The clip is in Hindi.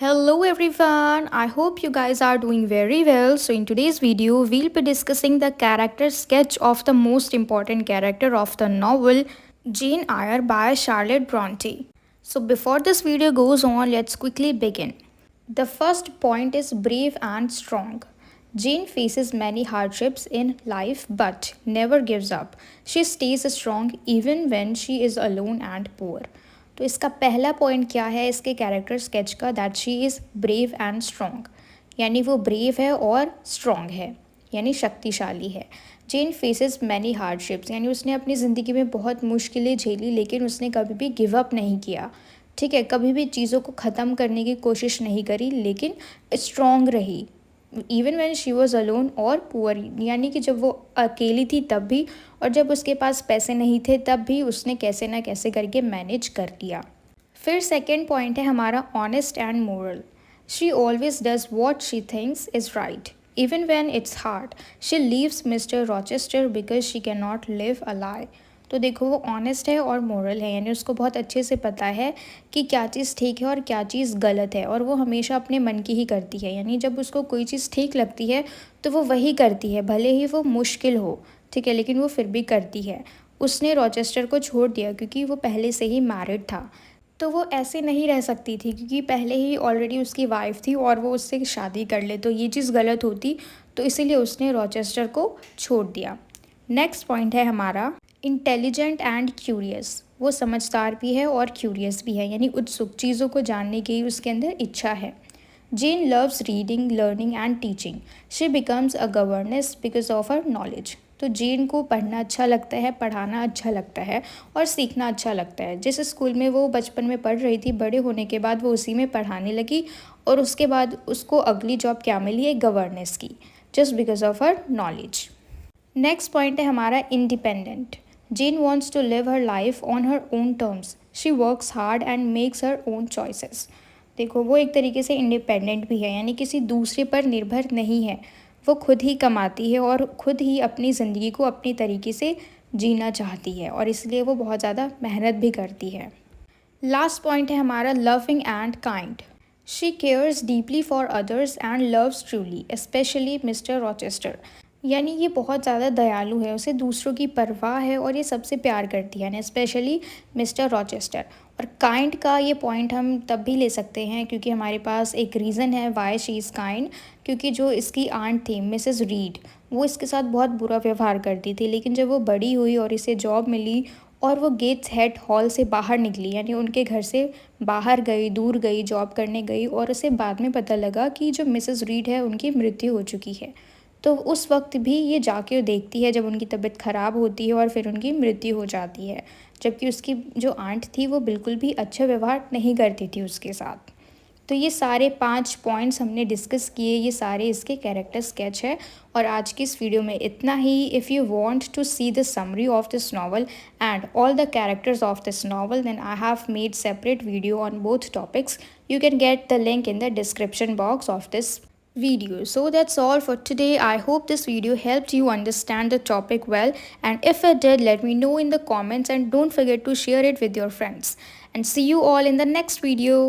Hello everyone, I hope you guys are doing very well. So, in today's video, we'll be discussing the character sketch of the most important character of the novel, Jane Eyre by Charlotte Bronte. So, before this video goes on, let's quickly begin. The first point is brave and strong. Jane faces many hardships in life but never gives up. She stays strong even when she is alone and poor. तो इसका पहला पॉइंट क्या है इसके कैरेक्टर स्केच का, that she is brave and strong, यानी वो ब्रेव है और स्ट्रॉन्ग है, यानी शक्तिशाली है. जेन फेसेस मैनी हार्डशिप्स, यानी उसने अपनी ज़िंदगी में बहुत मुश्किलें झेली लेकिन उसने कभी भी गिव अप नहीं किया. ठीक है, कभी भी चीज़ों को ख़त्म करने की कोशिश नहीं करी लेकिन स्ट्रॉन्ग रही, even when she was alone और पुअर, यानी कि जब वो अकेली थी तब भी और जब उसके पास पैसे नहीं थे तब भी उसने कैसे ना कैसे करके मैनेज कर लिया. फिर सेकेंड पॉइंट है हमारा honest and moral. She always does what she thinks is right even when it's hard. She leaves mister Rochester because she can not live a lie. तो देखो वो ऑनेस्ट है और मोरल है, यानी उसको बहुत अच्छे से पता है कि क्या चीज़ ठीक है और क्या चीज़ गलत है, और वो हमेशा अपने मन की ही करती है. यानी जब उसको कोई चीज़ ठीक लगती है तो वो वही करती है, भले ही वो मुश्किल हो, ठीक है, लेकिन वो फिर भी करती है. उसने रॉचेस्टर को छोड़ दिया क्योंकि वो पहले से ही मैरिड था, तो वो ऐसे नहीं रह सकती थी क्योंकि पहले ही ऑलरेडी उसकी वाइफ थी और वो उससे शादी कर ले तो ये चीज़ गलत होती, तो इसीलिए उसने रॉचेस्टर को छोड़ दिया. नेक्स्ट पॉइंट है हमारा इंटेलिजेंट एंड क्यूरियस. वो समझदार भी है और क्यूरियस भी है, यानी उत्सुक, चीज़ों को जानने की उसके अंदर इच्छा है. Jane loves reading, learning and teaching. She becomes a governess because of her knowledge. तो जेन को पढ़ना अच्छा लगता है, पढ़ाना अच्छा लगता है और सीखना अच्छा लगता है. जिस स्कूल में वो बचपन में पढ़ रही थी, बड़े होने के बाद वो उसी में पढ़ाने लगी और उसके बाद उसको अगली जॉब क्या मिली, एक गवर्नेस की, just because of her knowledge. Next point है हमारा independent. Jane wants to live her life on her own terms. She works hard and makes her own choices. देखो वो एक तरीके से इंडिपेंडेंट भी है, यानी किसी दूसरे पर निर्भर नहीं है. वो खुद ही कमाती है और खुद ही अपनी ज़िंदगी को अपनी तरीके से जीना चाहती है और इसलिए वो बहुत ज़्यादा मेहनत भी करती है. लास्ट पॉइंट है हमारा loving and kind. She cares deeply for others and loves truly, specially mister Rochester. यानी ये बहुत ज़्यादा दयालु है, उसे दूसरों की परवाह है और ये सबसे प्यार करती है, यानी स्पेशली मिस्टर रॉचेस्टर. और काइंड का ये पॉइंट हम तब भी ले सकते हैं क्योंकि हमारे पास एक रीज़न है वाई शी इज़ काइंड. क्योंकि जो इसकी आंट थी मिसेस रीड, वो इसके साथ बहुत बुरा व्यवहार करती थी, लेकिन जब वो बड़ी हुई और इसे जॉब मिली और वो गेट्स हेड हॉल से बाहर निकली, यानी उनके घर से बाहर गई, दूर गई, जॉब करने गई, और उसे बाद में पता लगा कि जो मिसेस रीड है उनकी मृत्यु हो चुकी है. तो उस वक्त भी ये जाके देखती है जब उनकी तबीयत ख़राब होती है और फिर उनकी मृत्यु हो जाती है, जबकि उसकी जो आंट थी वो बिल्कुल भी अच्छा व्यवहार नहीं करती थी उसके साथ. तो ये सारे 5 पॉइंट्स हमने डिस्कस किए, ये सारे इसके कैरेक्टर स्केच है. और आज की इस वीडियो में इतना ही. If you want to see the summary of this novel and all the characters of this novel, then I have made separate video on both topics. You can get the link in the description box of this video. So that's all for today. I hope this video helped you understand the topic well, and if it did, let me know in the comments and don't forget to share it with your friends. And see you all in the next video.